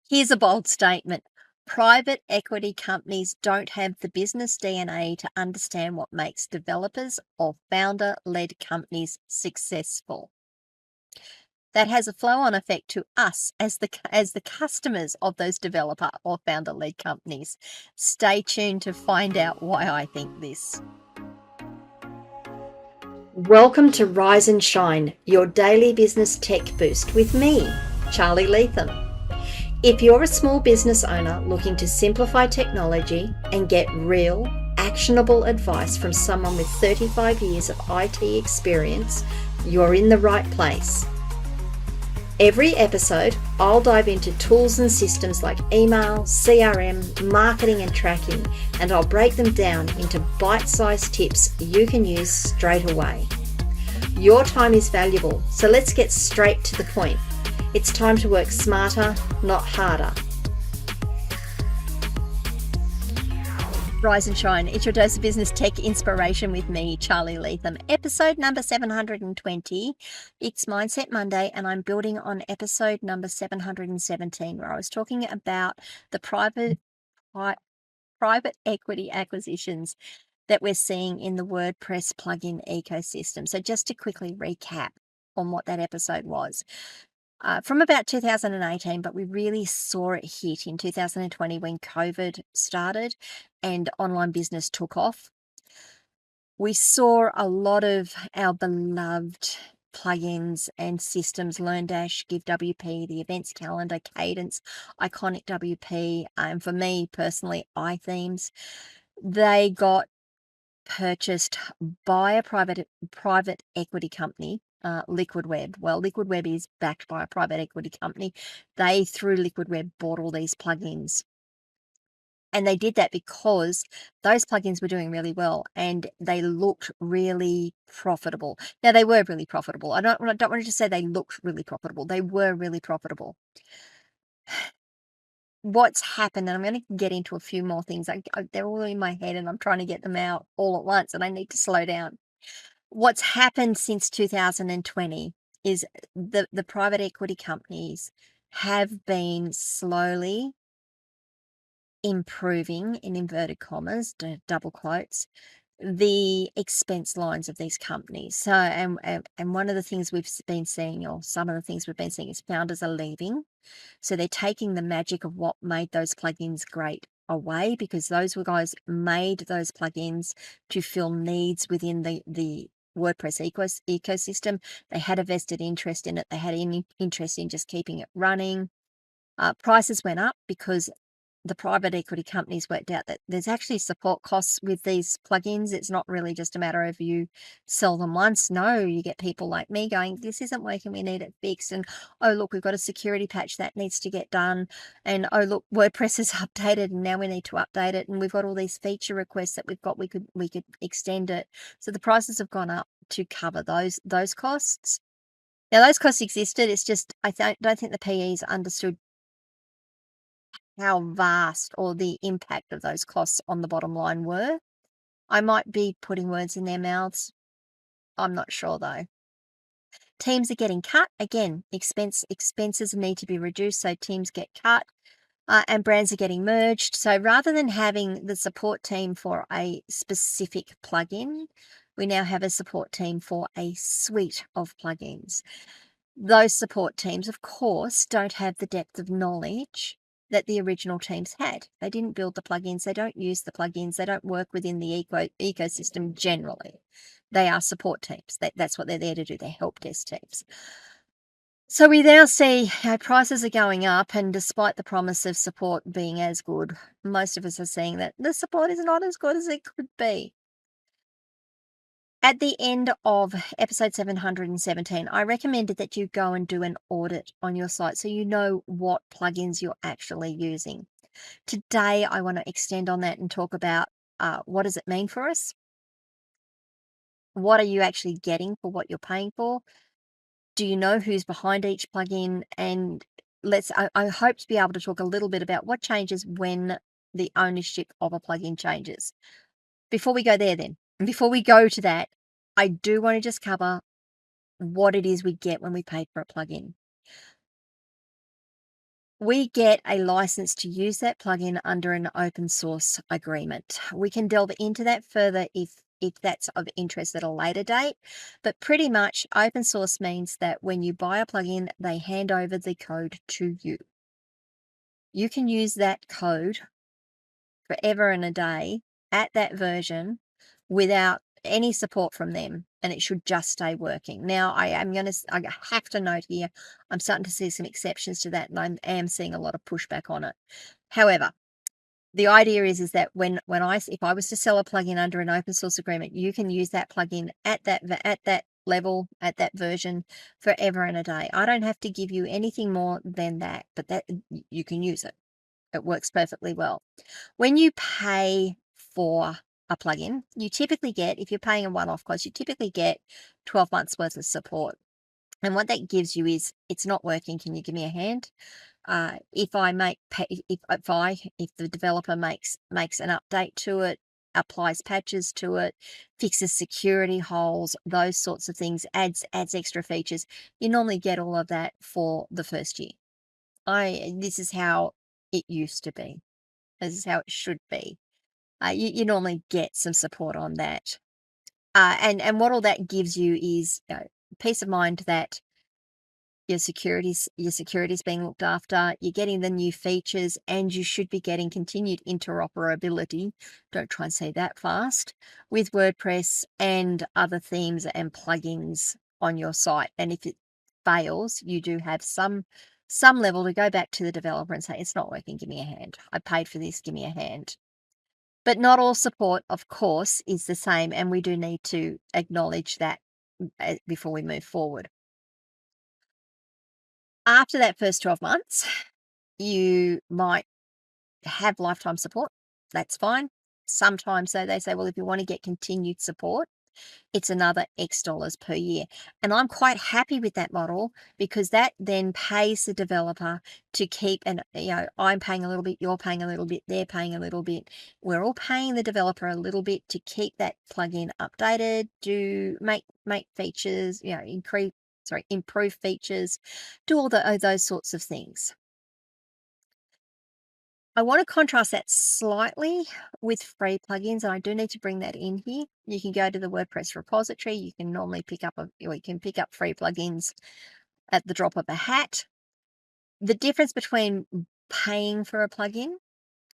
Here's a bold statement. Private equity companies don't have the business DNA to understand what makes developers or founder-led companies successful. That has a flow-on effect to us as the customers of those developer or founder-led companies. Stay tuned to find out why I think this. Welcome to Rise and Shine, your daily business tech boost with me, Charly Leetham. If you're a small business owner looking to simplify technology and get real, actionable advice from someone with 35 years of IT experience, you're in the right place. Every episode, I'll dive into tools and systems like email, CRM, marketing and tracking, and I'll break them down into bite-sized tips you can use straight away. Your time is valuable, so let's get straight to the point. It's time to work smarter, not harder. Rise and Shine. It's your dose of business tech inspiration with me, Charly Leetham. Episode number 720. It's Mindset Monday, and I'm building on episode number 717, where I was talking about the private equity acquisitions that we're seeing in the WordPress plugin ecosystem. So just to quickly recap on what that episode was. From about 2018, but we really saw it hit in 2020 when COVID started and online business took off. We saw a lot of our beloved plugins and systems, LearnDash, GiveWP, the events calendar, Cadence, Iconic WP, and for me personally, iThemes, they got purchased by a private equity company. Liquid Web. Well, Liquid Web is backed by a private equity company. They, through Liquid Web, bought all these plugins. And they did that because those plugins were doing really well and they looked really profitable. Now, they were really profitable. I don't want to just say they looked really profitable. They were really profitable. What's happened, and I'm going to get into a few more things. They're all in my head and I'm trying to get them out all at once and I need to slow down. What's happened since 2020 is the private equity companies have been slowly improving, in inverted commas, double quotes, the expense lines of these companies. So, and one of the things we've been seeing, or some of the things we've been seeing, is founders are leaving. So they're taking the magic of what made those plugins great away, because those guys made those plugins to fill needs within the WordPress ecosystem. They had a vested interest in it. They had any interest in just keeping it running. Prices went up because the private equity companies worked out that there's actually support costs with these plugins. It's not really just a matter of you sell them once. No, you get people like me going, this isn't working, we need it fixed. And oh, look, we've got a security patch that needs to get done. And oh, look, WordPress is updated and now we need to update it. And we've got all these feature requests that we've got, we could extend it. So the prices have gone up to cover those costs. Now, those costs existed. It's just, I don't think the PEs understood how vast or the impact of those costs on the bottom line were. I might be putting words in their mouths. I'm not sure though. Teams are getting cut. Again, expenses need to be reduced, so teams get cut. And brands are getting merged. So rather than having the support team for a specific plugin, we now have a support team for a suite of plugins. Those support teams, of course, don't have the depth of knowledge that the original teams had. They didn't build the plugins. They don't use the plugins. They don't work within the ecosystem generally. They are support teams. That's what they're there to do. They're help desk teams. So we now see how prices are going up, and despite the promise of support being as good, most of us are seeing that the support is not as good as it could be. At the end of episode 717, I recommended that you go and do an audit on your site so you know what plugins you're actually using. Today, I want to extend on that and talk about what does it mean for us? What are you actually getting for what you're paying for? Do you know who's behind each plugin? And I hope to be able to talk a little bit about what changes when the ownership of a plugin changes. Before we go there then, and before we go to that, I do want to just cover what it is we get when we pay for a plugin. we get a license to use that plugin under an open source agreement. We can delve into that further if that's of interest at a later date, but pretty much open source means that when you buy a plugin, they hand over the code to you. You can use that code forever and a day at that version without any support from them, and it should just stay working. Now, I have to note here, I'm starting to see some exceptions to that, and am seeing a lot of pushback on it. However, the idea is that if I was to sell a plugin under an open source agreement, you can use that plugin at that level, at that version, forever and a day. I don't have to give you anything more than that, but that you can use it. It works perfectly well. When you pay for a plugin, you typically get, if you're paying a one-off cost, you typically get 12 months worth of support. And what that gives you is, it's not working. Can you give me a hand? If the developer makes an update to it, applies patches to it, fixes security holes, those sorts of things, adds extra features, you normally get all of that for the first year. This is how it used to be. This is how it should be. You normally get some support on that. And what all that gives you is peace of mind that your security's being looked after, you're getting the new features, and you should be getting continued interoperability. Don't try and say that fast, with WordPress and other themes and plugins on your site. And if it fails, you do have some level to go back to the developer and say, it's not working, give me a hand. I paid for this, give me a hand. But not all support, of course, is the same, and we do need to acknowledge that before we move forward. After that first 12 months, you might have lifetime support. That's fine. Sometimes, though, they say, well, if you want to get continued support, it's another X dollars per year. And I'm quite happy with that model, because that then pays the developer to keep, and I'm paying a little bit, you're paying a little bit, they're paying a little bit. We're all paying the developer a little bit to keep that plugin updated, do make features, improve features, do all those sorts of things. I want to contrast that slightly with free plugins, and I do need to bring that in here. You can go to the WordPress repository. You can normally pick up free plugins at the drop of a hat. The difference between paying for a plugin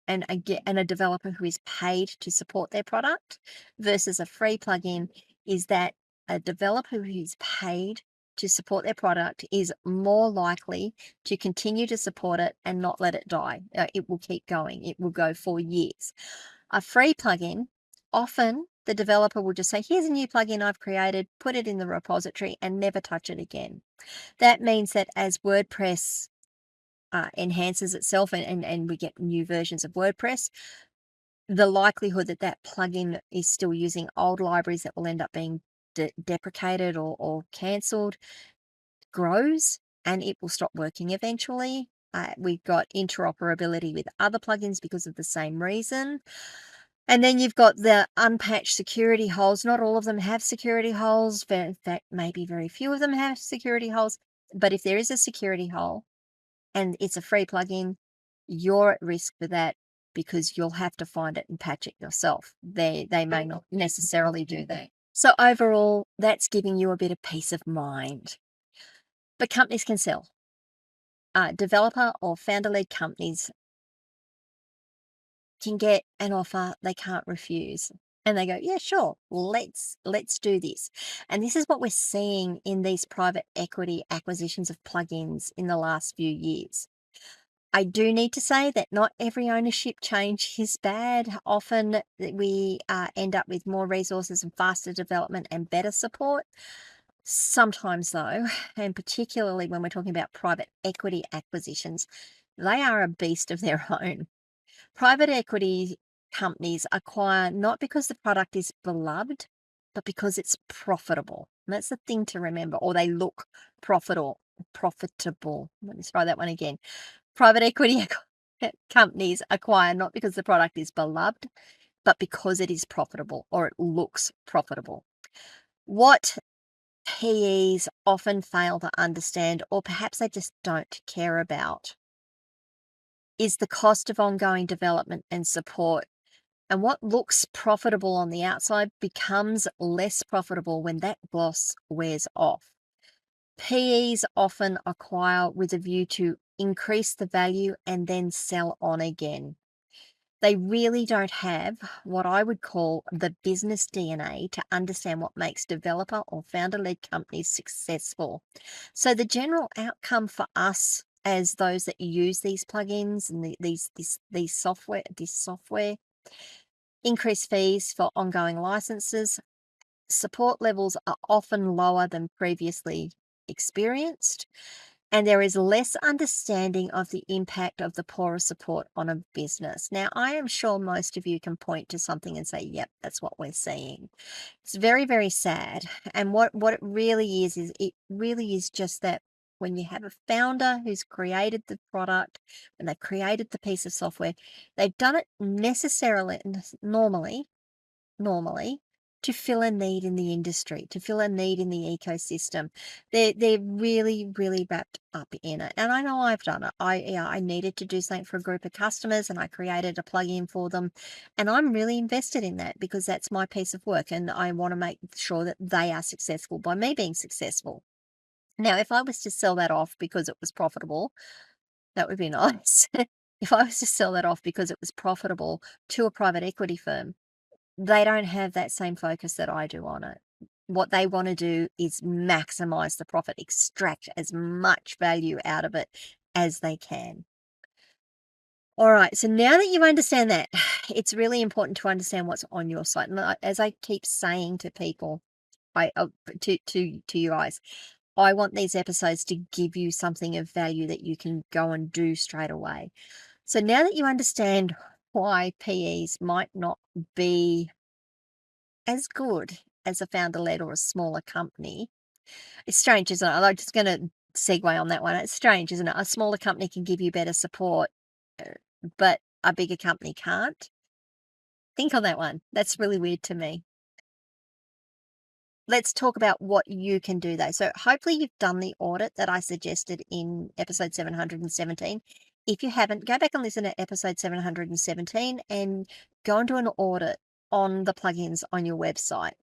and a developer who is paid to support their product versus a free plugin is that a developer who is paid to support their product is more likely to continue to support it and not let it die. It will keep going. It will go for years. A free plugin, often the developer will just say, here's a new plugin I've created, put it in the repository and never touch it again. That means that as WordPress enhances itself and we get new versions of WordPress, the likelihood that that plugin is still using old libraries that will end up being deprecated or cancelled grows, and it will stop working eventually. We've got interoperability with other plugins because of the same reason. And then you've got the unpatched security holes. Not all of them have security holes. In fact, maybe very few of them have security holes. But if there is a security hole and it's a free plugin, you're at risk for that, because you'll have to find it and patch it yourself. They may not necessarily do that. So overall, that's giving you a bit of peace of mind. But companies can sell. Developer or founder-led companies can get an offer they can't refuse. And they go, yeah, sure, let's do this. And this is what we're seeing in these private equity acquisitions of plugins in the last few years. I do need to say that not every ownership change is bad. Often we end up with more resources and faster development and better support. Sometimes, though, and particularly when we're talking about private equity acquisitions, they are a beast of their own. Private equity companies acquire not because the product is beloved, but because it's profitable. And that's the thing to remember, or they look profitable. Let me try that one again. Private equity companies acquire not because the product is beloved, but because it is profitable or it looks profitable. What PEs often fail to understand, or perhaps they just don't care about, is the cost of ongoing development and support. And what looks profitable on the outside becomes less profitable when that gloss wears off. PEs often acquire with a view to increase the value and then sell on again. They really don't have what I would call the business DNA to understand what makes developer or founder led companies successful. So, the general outcome for us as those that use these plugins and these software, increased fees for ongoing licenses, support levels are often lower than previously experienced, and there is less understanding of the impact of the poorer support on a business. Now, I am sure most of you can point to something and say, yep, that's what we're seeing. It's very, very sad. And what it really is it really is just that when you have a founder who's created the product, when they've created the piece of software, they've done it normally to fill a need in the industry, to fill a need in the ecosystem. They're really, really wrapped up in it. And I know I've done it. I needed to do something for a group of customers and I created a plugin for them. And I'm really invested in that because that's my piece of work. And I want to make sure that they are successful by me being successful. Now, if I was to sell that off because it was profitable, that would be nice. If I was to sell that off because it was profitable to a private equity firm, they don't have that same focus that I do on it. What they want to do is maximize the profit, extract as much value out of it as they can. All right, so now that you understand that, it's really important to understand what's on your site. And as I keep saying to people, to you guys, I want these episodes to give you something of value that you can go and do straight away. So now that you understand why PEs might not be as good as a founder-led or a smaller company. It's strange, isn't it? I'm just gonna segue on that one. It's strange, isn't it? A smaller company can give you better support, but a bigger company can't. Think on that one. That's really weird to me. Let's talk about what you can do though. So hopefully you've done the audit that I suggested in episode 717. If you haven't, go back and listen to episode 717 and go and do an audit on the plugins on your website.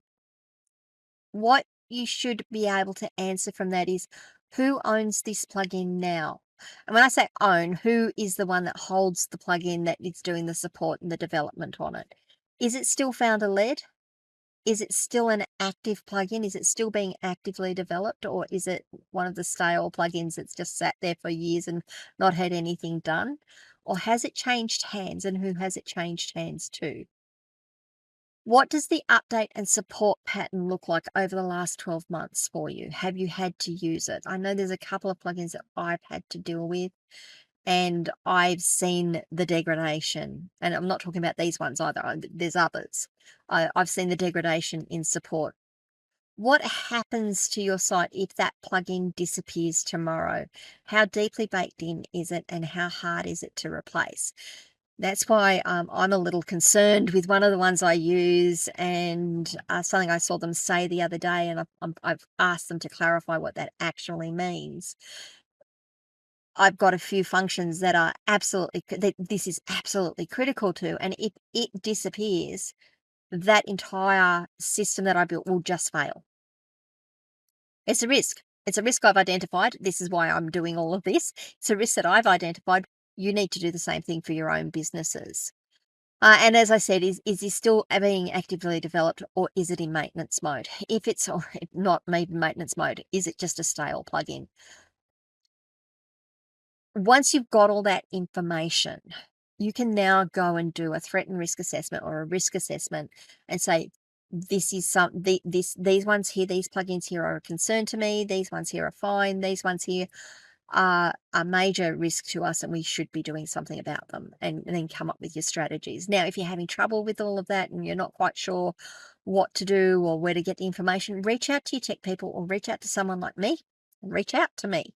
What you should be able to answer from that is, who owns this plugin now? And when I say own, who is the one that holds the plugin that is doing the support and the development on it? Is it still founder led? Is it still an active plugin? Is it still being actively developed, or is it one of the stale plugins that's just sat there for years and not had anything done? Or has it changed hands, and who has it changed hands to? What does the update and support pattern look like over the last 12 months for you? Have you had to use it? I know there's a couple of plugins that I've had to deal with, and I've seen the degradation. And I'm not talking about these ones either. There's others. I've seen the degradation in support. What happens to your site if that plugin disappears tomorrow? How deeply baked in is it, and how hard is it to replace? That's why I'm a little concerned with one of the ones I use, and something I saw them say the other day, and I've asked them to clarify what that actually means. I've got a few functions that are that this is absolutely critical to, and if it disappears, that entire system that I built will just fail. It's a risk. It's a risk I've identified. This is why I'm doing all of this. It's a risk that I've identified. You need to do the same thing for your own businesses. And as I said, is this still being actively developed, or is it in maintenance mode? If it's not maintenance mode, is it just a stale plugin? Once you've got all that information, you can now go and do a threat and risk assessment or a risk assessment and say, this is these ones here, these plugins here are a concern to me. These ones here are fine. These ones here are a major risk to us, and we should be doing something about them, and then come up with your strategies. Now, if you're having trouble with all of that and you're not quite sure what to do or where to get the information, reach out to your tech people or reach out to someone like me and reach out to me.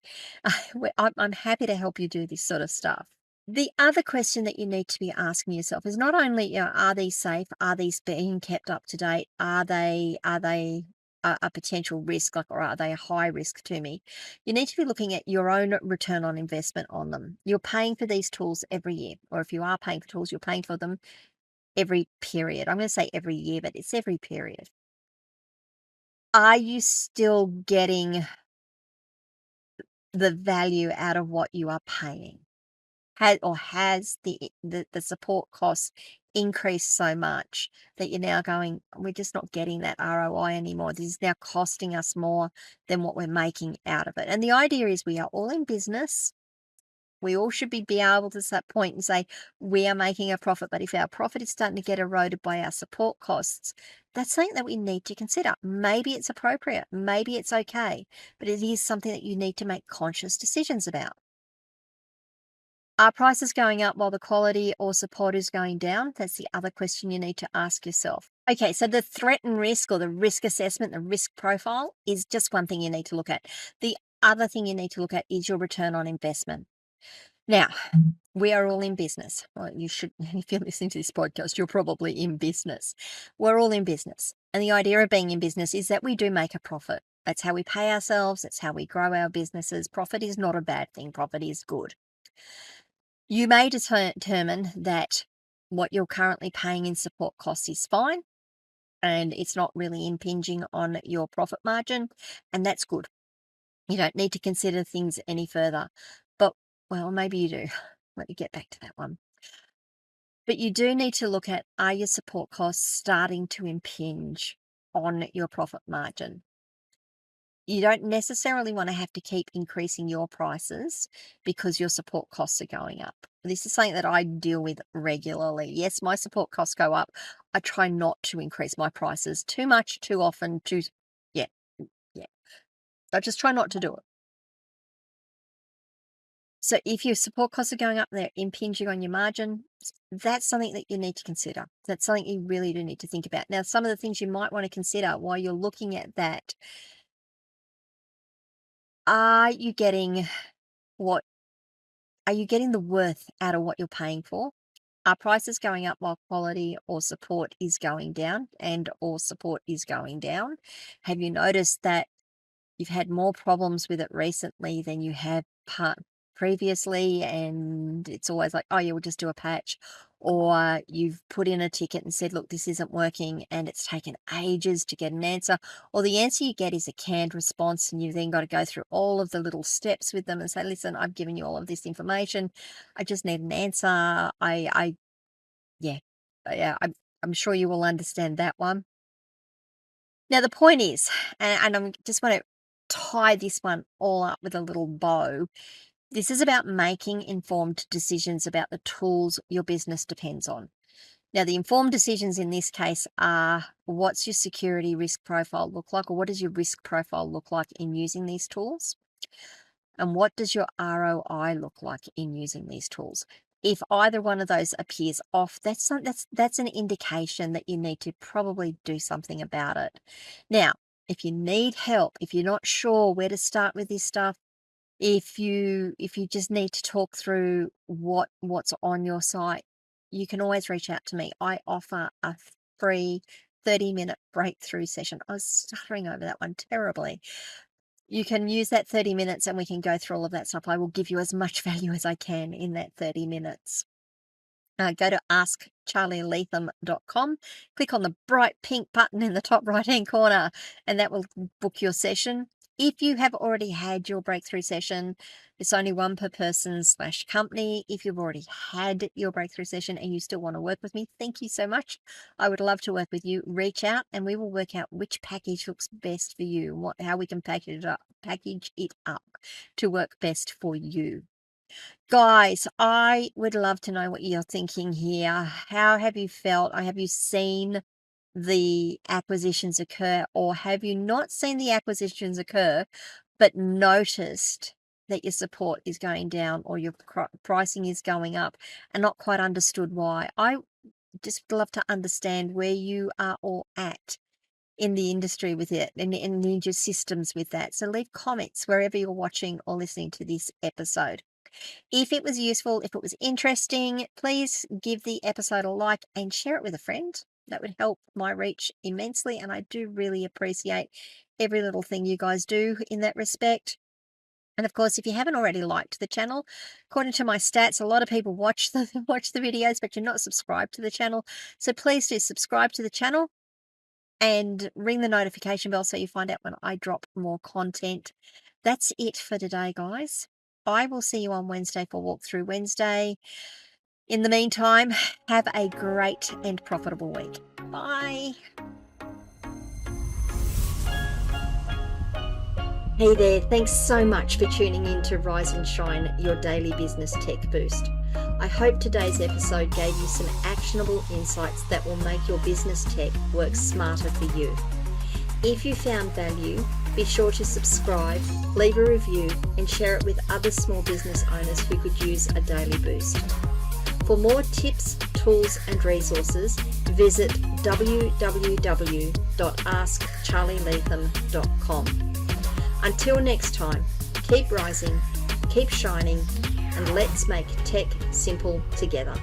I'm happy to help you do this sort of stuff. The other question that you need to be asking yourself is not only, are these safe? Are these being kept up to date? Are they a potential risk, like, or are they a high risk to me? You need to be looking at your own return on investment on them. You're paying for these tools every year, or if you are paying for tools, you're paying for them every period. I'm going to say every year, but it's every period. Are you still getting the value out of what you are paying? Has the support costs increased so much that you're now going, we're just not getting that ROI anymore. This is now costing us more than what we're making out of it. And the idea is we are all in business. We all should be able to point and say we are making a profit. But if our profit is starting to get eroded by our support costs, that's something that we need to consider. Maybe it's appropriate, maybe it's okay, but it is something that you need to make conscious decisions about. Are prices going up while the quality or support is going down? That's the other question you need to ask yourself. Okay, so the threat and risk, or the risk assessment, the risk profile is just one thing you need to look at. The other thing you need to look at is your return on investment. Now, we are all in business. Well, you should, if you're listening to this podcast, you're probably in business. We're all in business. And the idea of being in business is that we do make a profit. That's how we pay ourselves. That's how we grow our businesses. Profit is not a bad thing. Profit is good. You may determine that what you're currently paying in support costs is fine and it's not really impinging on your profit margin, and that's good. You don't need to consider things any further. But, well, maybe you do. Let me get back to that one. But you do need to look at, are your support costs starting to impinge on your profit margin? You don't necessarily want to have to keep increasing your prices because your support costs are going up. This is something that I deal with regularly. Yes, my support costs go up. I try not to increase my prices too much, too often, yeah, yeah. I just try not to do it. So if your support costs are going up, they're impinging on your margin, that's something that you need to consider. That's something you really do need to think about. Now, some of the things you might want to consider while you're looking at that, are you getting what are you getting the worth out of what you're paying for? Are prices going up while quality or support is going down, and or support is going down? Have you noticed that you've had more problems with it recently than you have previously, and it's always like, oh yeah, we'll just do a patch? Or you've put in a ticket and said, look, this isn't working, and it's taken ages to get an answer, or the answer you get is a canned response, and you've then got to go through all of the little steps with them and say, listen, I've given you all of this information, I just need an answer. Yeah, yeah, I'm sure you will understand that one. Now, the point is, and I'm just want to tie this one all up with a little bow. This is about making informed decisions about the tools your business depends on. Now, the informed decisions in this case are, what's your security risk profile look like, or what does your risk profile look like in using these tools? And what does your ROI look like in using these tools? If either one of those appears off, that's an indication that you need to probably do something about it. Now, if you need help, if you're not sure where to start with this stuff, if you just need to talk through what's on your site, you can always reach out to me. I offer a free 30-minute breakthrough session. I was stuttering over that one terribly. You can use that 30 minutes and we can go through all of that stuff. I will give you as much value as I can in that 30 minutes. Go to askcharlyleetham.com, click on the bright pink button in the top right-hand corner, and that will book your session. If you have already had your breakthrough session, it's only one per person/company. If you've already had your breakthrough session and you still want to work with me, thank you so much. I would love to work with you. Reach out and we will work out which package looks best for you, how we can package it up to work best for you. Guys, I would love to know what you're thinking here. How have you felt? Have you seen the acquisitions occur, or have you not seen the acquisitions occur, but noticed that your support is going down or your pricing is going up and not quite understood why? I just love to understand where you are all at in the industry with it, and in your systems with that. So leave comments wherever you're watching or listening to this episode. If it was useful, if it was interesting, please give the episode a like and share it with a friend. That would help my reach immensely, and I do really appreciate every little thing you guys do in that respect. And of course, if you haven't already liked the channel, according to my stats, a lot of people watch the videos, but you're not subscribed to the channel. So please do subscribe to the channel and ring the notification bell so you find out when I drop more content. That's it for today, guys. I will see you on Wednesday for Walkthrough Wednesday. In the meantime, have a great and profitable week. Bye. Hey there, thanks so much for tuning in to Rise and Shine, your daily business tech boost. I hope today's episode gave you some actionable insights that will make your business tech work smarter for you. If you found value, be sure to subscribe, leave a review, and share it with other small business owners who could use a daily boost. For more tips, tools, and resources, visit www.askcharlyleetham.com. Until next time, keep rising, keep shining, and let's make tech simple together.